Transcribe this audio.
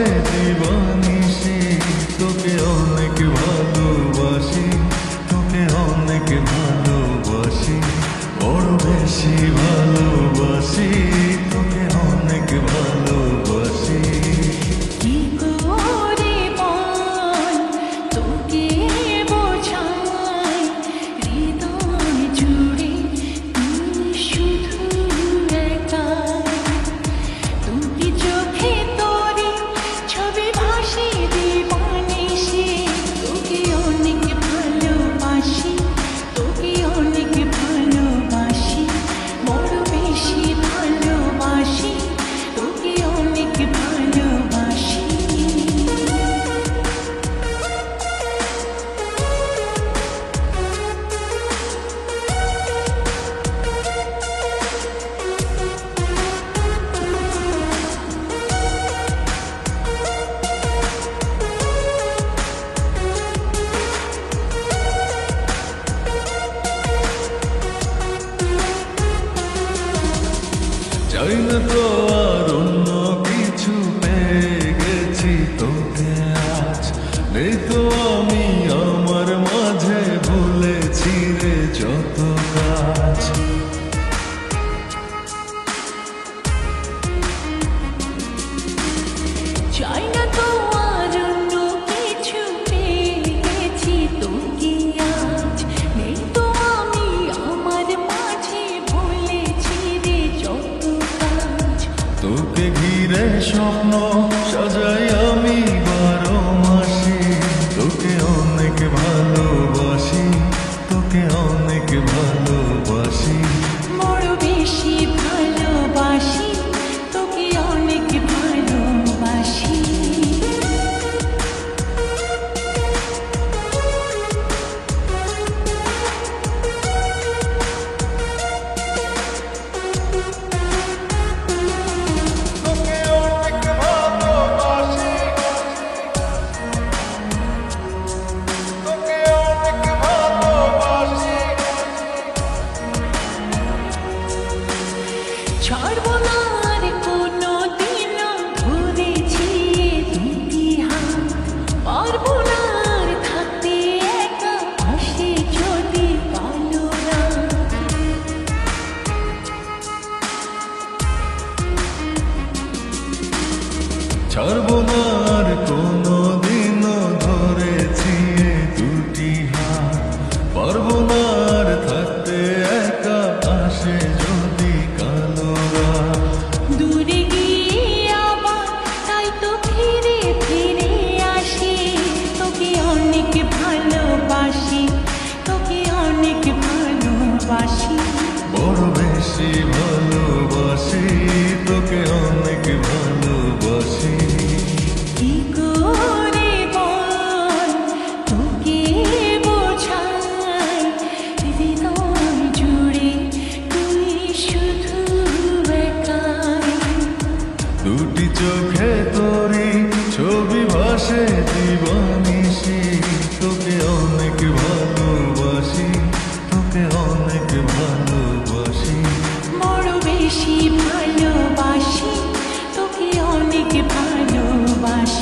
ভাসে দিবানিশি তোকে অনেক ভালোবাসি, তোকে অনেক ভালোবাসি, বড় বেশি ভালোবাসি, তোকে অনেক ভালোবাসি। কি করে বল তোকে বোঝাই, হৃদয় জুড়ে তুই শুধু একাই। দুটি চোখে তোরে ছবি ভাসে দিবানিশি, তোকে অনেক ভালোবাসি, তোকে অনেক ভালোবাসি, বড় বেশি ভালোবাসি, তোকে অনেক ভালোবাসি। চাই না তো আর অন্য কিছু, পেয়ে গেছি তোকে আজ। নেই তো আমি আমার মাঝে, ভুলেছি রে যত কাজ। চাই না তো আর অন্য কিছু, পেয়ে গেছি তোকে আজ। নেই তো আমি আমার মাঝে, ভুলেছি রে যত কাজ। তোকে ঘিরে স্বপ্ন সাজাই আমি 12 মাসে, তোকে অনেক ভালোবাসি, তোকে অনেক ভালোবাসি, বড় বেশি ভালোবাসি, তোকে অনেক ভালোবাসি। তোকে অনেক ভালোবাসি, তোকে অনেক ভালোবাসি। ছাড়বো না আর কোনো দিনও, ধরেছি দুটি হাত। পারবো না আর থাকতে একা, আসে যদি কালো রাত। ছাড়বো না আর কোনো দিনও, ধরেছি এ দুটি হাত। পারবো না আর থাকতে একা, আসে যদি কালো রাত। দূরে গিয়ে আবার তাই তো ফিরে ফিরে আসি, তোকে অনেক ভালোবাসি, তোকে অনেক ভালোবাসি, বড় বেশি ভালোবাসি, তোকে অনেক ভালোবাসি। কি করে বল তোকে বোঝাই, হৃদয় জুড়ে তুই শুধু একাই। দুটি চোখে তোরি ছবি ভাসে